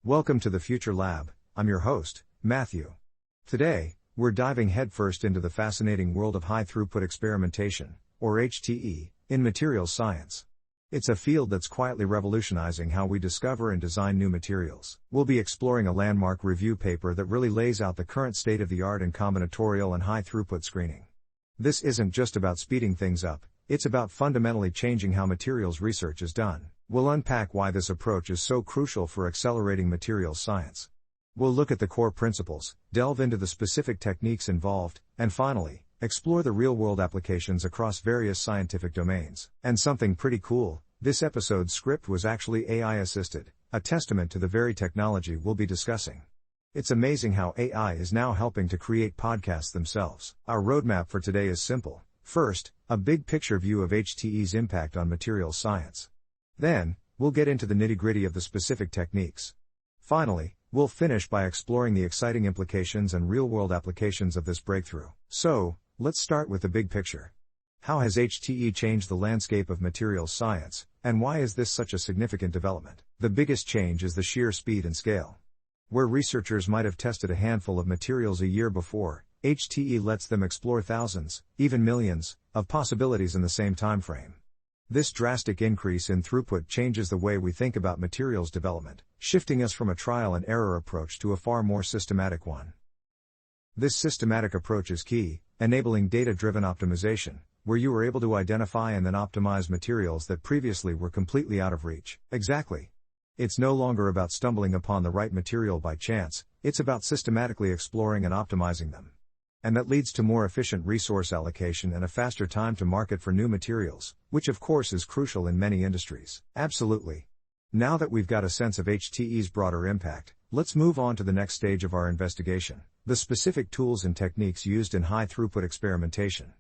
Welcome to the Future Lab. I'm your host, Matthew. Today, we're diving headfirst into the fascinating world of high-throughput experimentation, or HTE, in materials science. It's a field that's quietly revolutionizing how we discover and design new materials. We'll be exploring a landmark review paper that really lays out the current state of the art in combinatorial and high-throughput screening. This isn't just about speeding things up, it's about fundamentally changing how materials research is done. We'll unpack why this approach is so crucial for accelerating materials science. We'll look at the core principles, delve into the specific techniques involved, and finally, explore the real-world applications across various scientific domains. And something pretty cool, this episode's script was actually AI-assisted, a testament to the very technology we'll be discussing. It's amazing how AI is now helping to create podcasts themselves. Our roadmap for today is simple. First, a big picture view of HTE's impact on materials science. Then, we'll get into the nitty-gritty of the specific techniques. Finally, we'll finish by exploring the exciting implications and real-world applications of this breakthrough. So, let's start with the big picture. How has HTE changed the landscape of materials science, and why is this such a significant development? The biggest change is the sheer speed and scale. Where researchers might have tested a handful of materials a year before, HTE lets them explore thousands, even millions, of possibilities in the same time frame. This drastic increase in throughput changes the way we think about materials development, shifting us from a trial and error approach to a far more systematic one. This systematic approach is key, enabling data-driven optimization, where you are able to identify and then optimize materials that previously were completely out of reach. Exactly. It's no longer about stumbling upon the right material by chance, it's about systematically exploring and optimizing them. And that leads to more efficient resource allocation and a faster time to market for new materials, which of course is crucial in many industries. Absolutely. Now that we've got a sense of HTE's broader impact, let's move on to the next stage of our investigation, the specific tools and techniques used in high-throughput experimentation.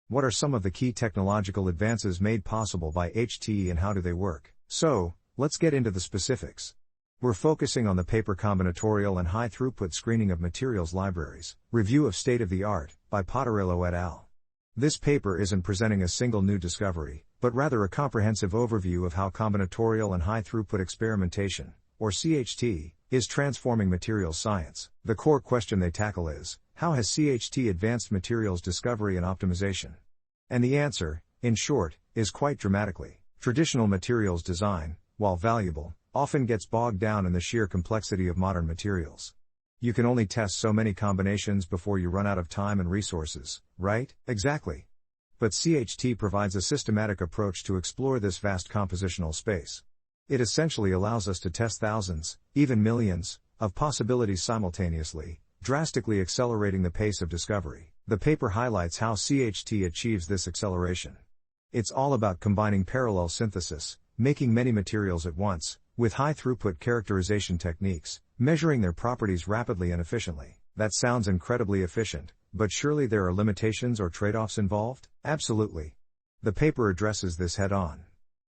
What are some of the key technological advances made possible by HTE and how do they work? So, let's get into the specifics. We're focusing on the paper Combinatorial and High-Throughput Screening of Materials Libraries, Review of State-of-the-Art, by Polymers et al. This paper isn't presenting a single new discovery, but rather a comprehensive overview of how combinatorial and high-throughput experimentation, or CHT, is transforming materials science. The core question they tackle is, how has CHT advanced materials discovery and optimization? And the answer, in short, is quite dramatically. Traditional materials design, while valuable, often gets bogged down in the sheer complexity of modern materials. You can only test so many combinations before you run out of time and resources, right? Exactly. But CHT provides a systematic approach to explore this vast compositional space. It essentially allows us to test thousands, even millions, of possibilities simultaneously, drastically accelerating the pace of discovery. The paper highlights how CHT achieves this acceleration. It's all about combining parallel synthesis, making many materials at once, with high-throughput characterization techniques, measuring their properties rapidly and efficiently. That sounds incredibly efficient, but surely there are limitations or trade-offs involved? Absolutely. The paper addresses this head-on.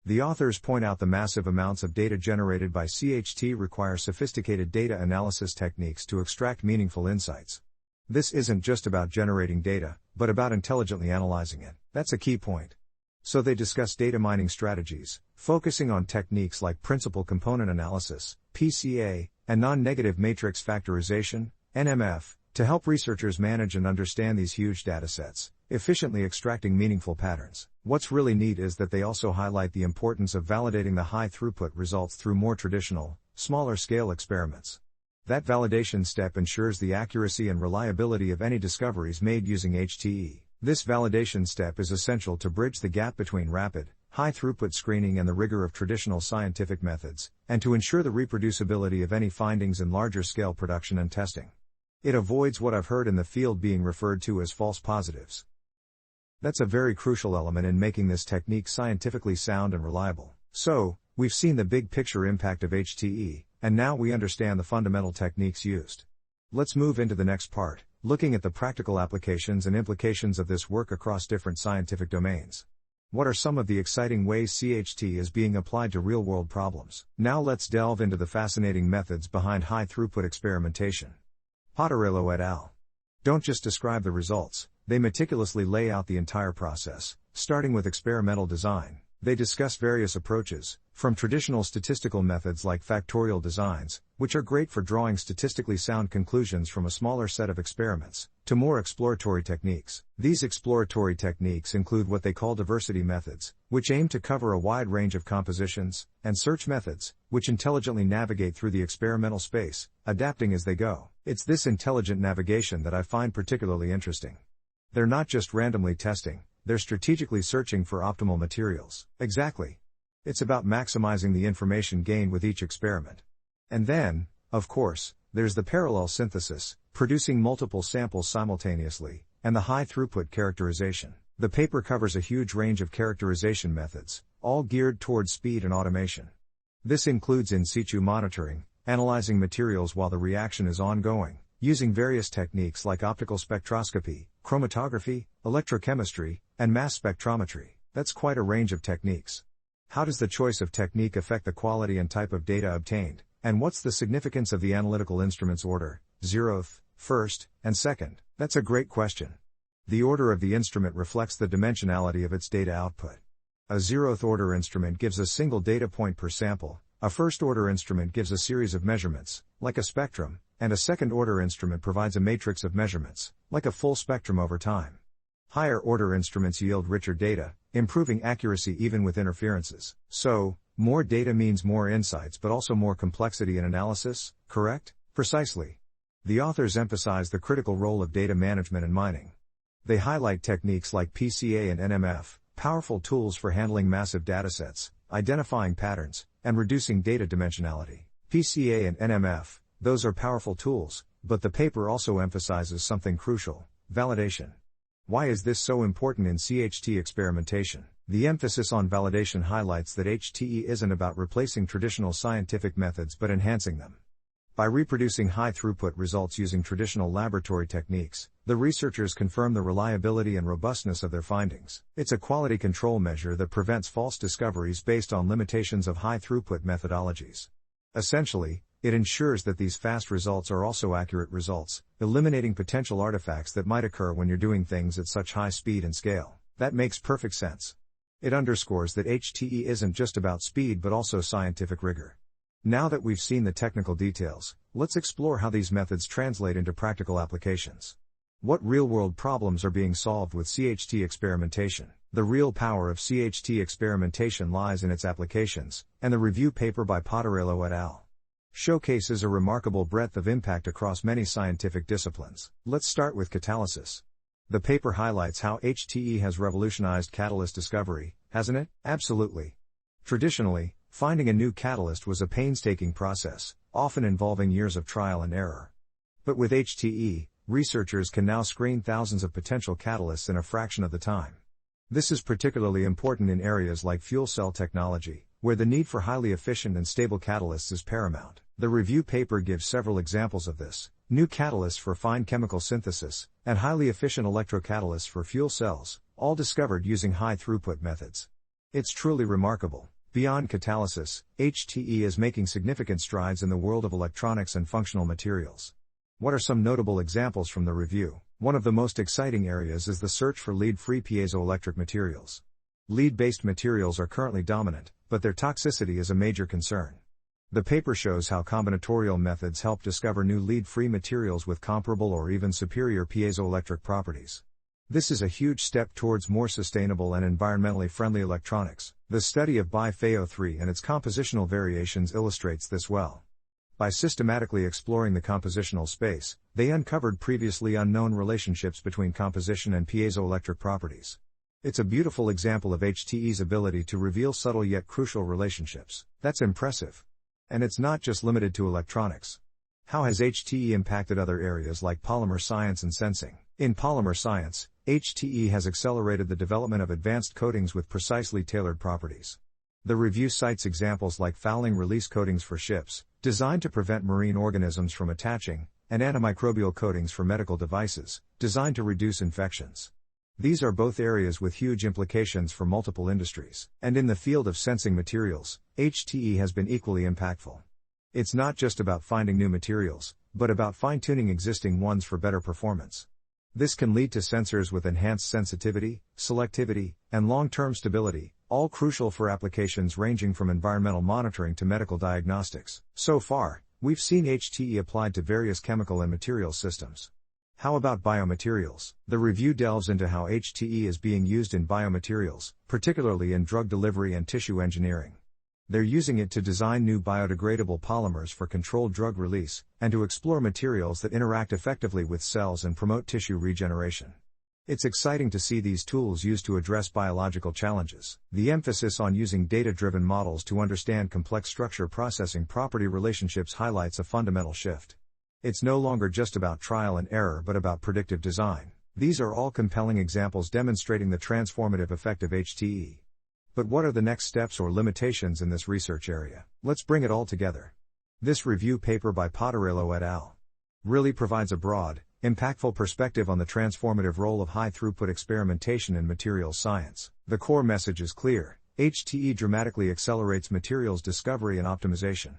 The authors point out the massive amounts of data generated by CHT require sophisticated data analysis techniques to extract meaningful insights. This isn't just about generating data, but about intelligently analyzing it. That's a key point. So they discuss data mining strategies, focusing on techniques like principal component analysis, PCA, and non-negative matrix factorization, NMF, to help researchers manage and understand these huge datasets, efficiently extracting meaningful patterns. What's really neat is that they also highlight the importance of validating the high-throughput results through more traditional, smaller-scale experiments. That validation step ensures the accuracy and reliability of any discoveries made using HTE. This validation step is essential to bridge the gap between rapid, high-throughput screening and the rigor of traditional scientific methods, and to ensure the reproducibility of any findings in larger-scale production and testing. It avoids what I've heard in the field being referred to as false positives. That's a very crucial element in making this technique scientifically sound and reliable. So, we've seen the big picture impact of HTE, and now we understand the fundamental techniques used. Let's move into the next part, looking at the practical applications and implications of this work across different scientific domains. What are some of the exciting ways CHT is being applied to real-world problems? Now let's delve into the fascinating methods behind high-throughput experimentation. Polymers et al. Don't just describe the results, they meticulously lay out the entire process, starting with experimental design. They discuss various approaches, from traditional statistical methods like factorial designs, which are great for drawing statistically sound conclusions from a smaller set of experiments, to more exploratory techniques. These exploratory techniques include what they call diversity methods, which aim to cover a wide range of compositions, and search methods, which intelligently navigate through the experimental space, adapting as they go. It's this intelligent navigation that I find particularly interesting. They're not just randomly testing, they're strategically searching for optimal materials. Exactly. It's about maximizing the information gained with each experiment. And then, of course, there's the parallel synthesis, producing multiple samples simultaneously, and the high-throughput characterization. The paper covers a huge range of characterization methods, all geared towards speed and automation. This includes in situ monitoring, analyzing materials while the reaction is ongoing, using various techniques like optical spectroscopy, chromatography, electrochemistry, and mass spectrometry. That's quite a range of techniques. How does the choice of technique affect the quality and type of data obtained, and what's the significance of the analytical instrument's order, 0th, 1st, and 2nd? That's a great question. The order of the instrument reflects the dimensionality of its data output. A 0th order instrument gives a single data point per sample, a 1st order instrument gives a series of measurements, like a spectrum, and a 2nd order instrument provides a matrix of measurements, like a full spectrum over time. Higher order instruments yield richer data, improving accuracy even with interferences. So, more data means more insights but also more complexity in analysis, correct? Precisely. The authors emphasize the critical role of data management and mining. They highlight techniques like PCA and NMF, powerful tools for handling massive datasets, identifying patterns, and reducing data dimensionality. PCA and NMF, those are powerful tools, but the paper also emphasizes something crucial: validation. Why is this so important in CHT experimentation? The emphasis on validation highlights that HTE isn't about replacing traditional scientific methods but enhancing them. By reproducing high-throughput results using traditional laboratory techniques, the researchers confirm the reliability and robustness of their findings. It's a quality control measure that prevents false discoveries based on limitations of high-throughput methodologies. Essentially, it ensures that these fast results are also accurate results, eliminating potential artifacts that might occur when you're doing things at such high speed and scale. That makes perfect sense. It underscores that HTE isn't just about speed but also scientific rigor. Now that we've seen the technical details, let's explore how these methods translate into practical applications. What real-world problems are being solved with CHT experimentation? The real power of CHT experimentation lies in its applications, and the review paper by Potterello et al. Showcases a remarkable breadth of impact across many scientific disciplines. Let's start with catalysis. The paper highlights how HTE has revolutionized catalyst discovery, hasn't it? Absolutely. Traditionally, finding a new catalyst was a painstaking process, often involving years of trial and error. But with HTE, researchers can now screen thousands of potential catalysts in a fraction of the time. This is particularly important in areas like fuel cell technology, where the need for highly efficient and stable catalysts is paramount. The review paper gives several examples of this: new catalysts for fine chemical synthesis, and highly efficient electrocatalysts for fuel cells, all discovered using high-throughput methods. It's truly remarkable. Beyond catalysis, HTE is making significant strides in the world of electronics and functional materials. What are some notable examples from the review? One of the most exciting areas is the search for lead-free piezoelectric materials. Lead-based materials are currently dominant, but their toxicity is a major concern. The paper shows how combinatorial methods help discover new lead-free materials with comparable or even superior piezoelectric properties. This is a huge step towards more sustainable and environmentally friendly electronics. The study of BiFeO3 and its compositional variations illustrates this well. By systematically exploring the compositional space, they uncovered previously unknown relationships between composition and piezoelectric properties. It's a beautiful example of HTE's ability to reveal subtle yet crucial relationships. That's impressive. And it's not just limited to electronics. How has HTE impacted other areas like polymer science and sensing? In polymer science, HTE has accelerated the development of advanced coatings with precisely tailored properties. The review cites examples like fouling release coatings for ships, designed to prevent marine organisms from attaching, and antimicrobial coatings for medical devices, designed to reduce infections. These are both areas with huge implications for multiple industries. And in the field of sensing materials, HTE has been equally impactful. It's not just about finding new materials, but about fine-tuning existing ones for better performance. This can lead to sensors with enhanced sensitivity, selectivity, and long-term stability, all crucial for applications ranging from environmental monitoring to medical diagnostics. So far, we've seen HTE applied to various chemical and materials systems. How about biomaterials? The review delves into how HTE is being used in biomaterials, particularly in drug delivery and tissue engineering. They're using it to design new biodegradable polymers for controlled drug release, and to explore materials that interact effectively with cells and promote tissue regeneration. It's exciting to see these tools used to address biological challenges. The emphasis on using data-driven models to understand complex structure processing property relationships highlights a fundamental shift. It's no longer just about trial and error but about predictive design. These are all compelling examples demonstrating the transformative effect of HTE. But what are the next steps or limitations in this research area? Let's bring it all together. This review paper by Polymers et al. Really provides a broad, impactful perspective on the transformative role of high-throughput experimentation in materials science. The core message is clear: HTE dramatically accelerates materials discovery and optimization.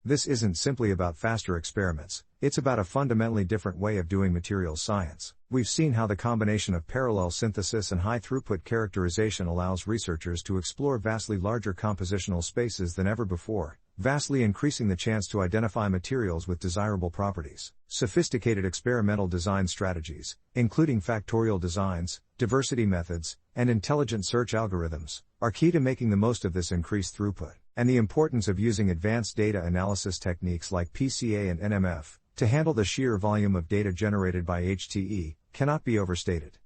This isn't simply about faster experiments, it's about a fundamentally different way of doing materials science. We've seen how the combination of parallel synthesis and high-throughput characterization allows researchers to explore vastly larger compositional spaces than ever before, vastly increasing the chance to identify materials with desirable properties. Sophisticated experimental design strategies, including factorial designs, diversity methods, and intelligent search algorithms, are key to making the most of this increased throughput. And the importance of using advanced data analysis techniques like PCA and NMF to handle the sheer volume of data generated by HTE cannot be overstated.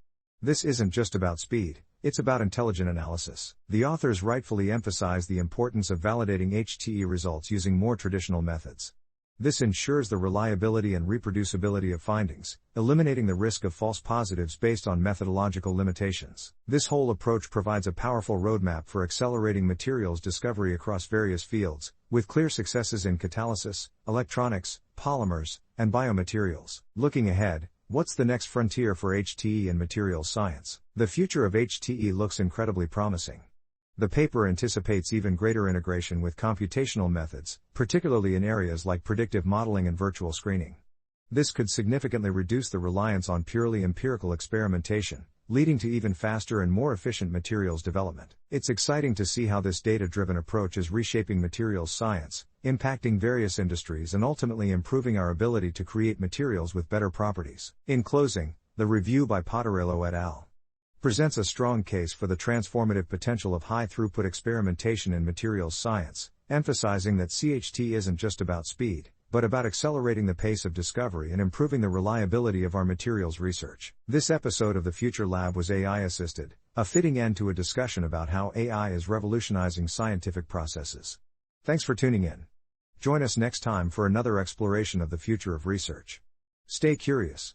This isn't just about speed, it's about intelligent analysis. The authors rightfully emphasize the importance of validating HTE results using more traditional methods. This ensures the reliability and reproducibility of findings, eliminating the risk of false positives based on methodological limitations. This whole approach provides a powerful roadmap for accelerating materials discovery across various fields, with clear successes in catalysis, electronics, polymers, and biomaterials. Looking ahead, what's the next frontier for HTE in materials science? The future of HTE looks incredibly promising. The paper anticipates even greater integration with computational methods, particularly in areas like predictive modeling and virtual screening. This could significantly reduce the reliance on purely empirical experimentation, leading to even faster and more efficient materials development. It's exciting to see how this data-driven approach is reshaping materials science, impacting various industries and ultimately improving our ability to create materials with better properties. In closing, the review by Polymers et al. Presents a strong case for the transformative potential of high-throughput experimentation in materials science, emphasizing that CHT isn't just about speed, but about accelerating the pace of discovery and improving the reliability of our materials research. This episode of the Future Lab was AI-assisted, a fitting end to a discussion about how AI is revolutionizing scientific processes. Thanks for tuning in. Join us next time for another exploration of the future of research. Stay curious.